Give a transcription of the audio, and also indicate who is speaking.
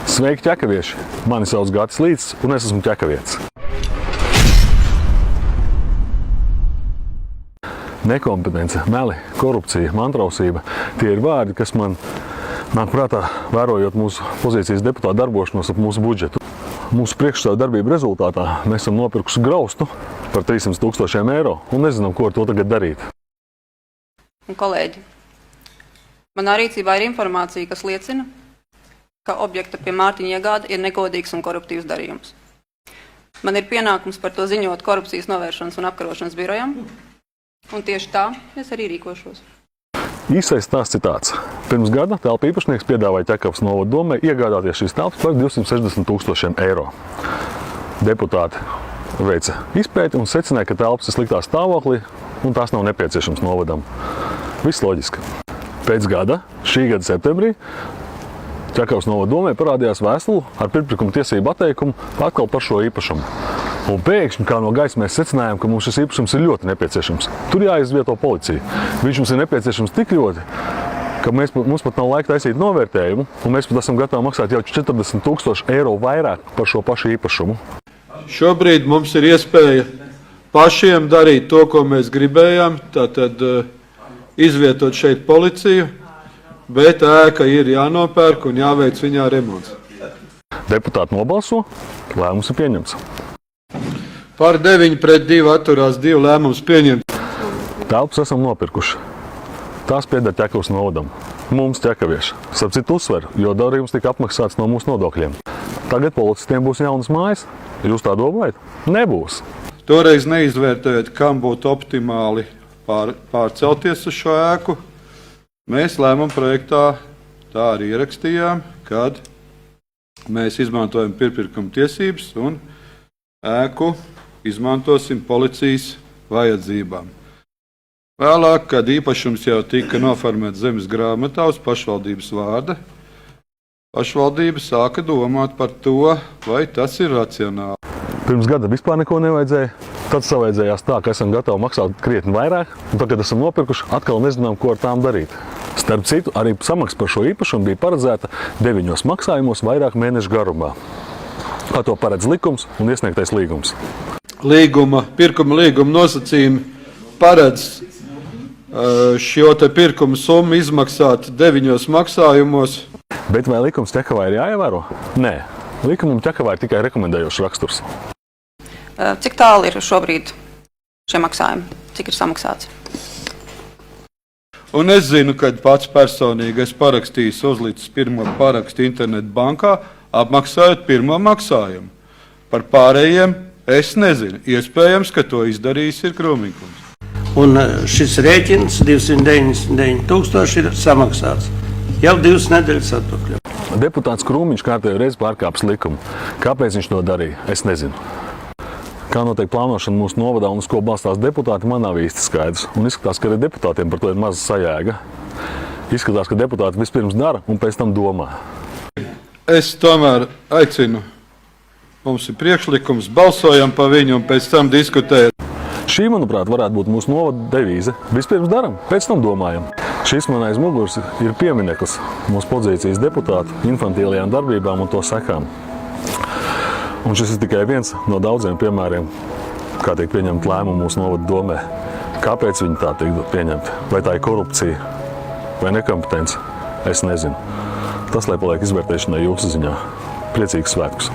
Speaker 1: Sveiki, ķekavieši! Mani sauc Gatis Līcis, un es esmu ķekavietis. Nekompetence, meli, korupcija, mantrausība – tie ir vārdi, kas man nāk prātā, vērojot mūsu pozīcijas deputātu darbošanos ap mūsu budžetu. Mūsu priekšstāvu darbību rezultātā mēs esam nopirkuši graustu par 300 000 eiro un nezinām, ko ar to tagad darīt.
Speaker 2: Kolēģi, manā rīcībā ir informācija, kas liecina, ka objekta pie Mārtiņa iegāde ir negodīgs un koruptīvs darījums. Man ir pienākums par to ziņot korupcijas novēršanas un apkarošanas birojam, un tieši tā es arī rīkošos.
Speaker 1: Īsais stāsts ir tāds. Pirms gada telpu īpašnieks piedāvāja Ķekavas novada domai iegādāties šīs telpas par 260 000 eiro. Deputāti veica izpēti un secināja, ka telpas ir sliktā stāvoklī un tās nav nepieciešams novadam. Viss loģiski. Pēc gada, šī gada septembrī, Ķekavas novada domai parādījās vēstule ar pirmpirkuma tiesību atteikumu atkal par šo īpašumu. Un pēkšņi, kā no gaisa, mēs secinājām, ka mums šis īpašums ir ļoti nepieciešams. Tur jāizvieto policija. Viņš mums ir nepieciešams tik ļoti, ka mums pat nav laika taisīt novērtējumu, un mēs pat esam gatavi maksāt jau 40 000 eiro vairāk par šo pašu īpašumu.
Speaker 3: Šobrīd mums ir iespēja pašiem darīt to, ko mēs gribējām, tātad izvietot šeit policiju, bet ēka ir jānopērk un jāveic viņā remonts.
Speaker 1: Deputāti nobalso, lēmums ir pieņemts.
Speaker 3: Par 9-2 atturās 2 lēmums pieņemt.
Speaker 1: Telpas esam nopirkuši. Tās pieder Ķekavas novadam. Mums ķekavieši. Starp citu uzsver, jo darījums tika apmaksāts no mūsu nodokļiem. Tagad policistiem būs jaunas mājas. Jūs tā domājat? Nebūs.
Speaker 3: Toreiz neizvērtējot, kam būtu optimāli pārcelties uz šo ēku. Mēs lēmuma projektā tā arī ierakstījām, kad mēs izmantojam pirmpirkuma tiesības un ēku izmantosim policijas vajadzībām. Vēlāk, kad īpašums jau tika noformēts zemes grāmatā uz pašvaldības vārda, pašvaldība sāka domāt par to, vai tas ir racionāli.
Speaker 1: Pirms gada vispār neko nevajadzēja. Tad savaidzējās tā, ka esam gatavi maksāt krietni vairāk, un tad, kad esam nopirkuši, atkal nezinām, ko ar tām darīt. Starp citu, arī samaksa par šo īpašumu bija paredzēta 9 maksājumos vairāk mēnešu garumā. Kā to paredz likums un iesniegtais līgums.
Speaker 3: Pirkuma līguma nosacījumi paredz šo te pirkuma summu izmaksāt 9 maksājumos.
Speaker 1: Bet vai likums Ķekavā ir jāievēro? Nē. Likumam Ķekavā ir tikai rekomendējošs raksturs.
Speaker 2: Cik tālu ir šobrīd šie maksājumi? Cik ir samaksāts?
Speaker 3: Un es zinu, kad pats personīgi es parakstījis, uzlicis pirmo parakstu internetu bankā, apmaksājot pirmo maksājumu. Par pārējiem es nezinu. Iespējams, ka to izdarījis ir Krūmiņkungs.
Speaker 4: Un šis rēķins 299 000 ir samaksāts jau 2 nedēļas atpakaļ.
Speaker 1: Deputāts Krūmiņš kārtējo reizi pārkāpis likumu. Kāpēc viņš to darīja? Es nezinu. Kā notiek plānošana mūsu novadā un uz ko balstās deputāti, man nav īsti skaidrs. Un izskatās, ka arī deputātiem par to ir maza sajēga. Izskatās, ka deputāti vispirms dara un pēc tam domā.
Speaker 3: Es tomēr aicinu, mums ir priekšlikums, balsojam par viņu un pēc tam diskutējam.
Speaker 1: Šī, manuprāt, varētu būt mūsu novada devīze. Vispirms daram, pēc tam domājam. Šis man aiz muguras ir piemineklis mūsu pozīcijas deputātu infantīlajām darbībām un to sekām. Un šis ir tikai viens no daudziem piemēriem, kā tiek pieņemt lēmumu mūsu novada domē. Kāpēc viņi tā tiek pieņemti? Vai tā ir korupcija vai nekompetence? Es nezinu. Tas, lai paliek izvērtēšanai jūsu ziņā. Priecīgus svētkus!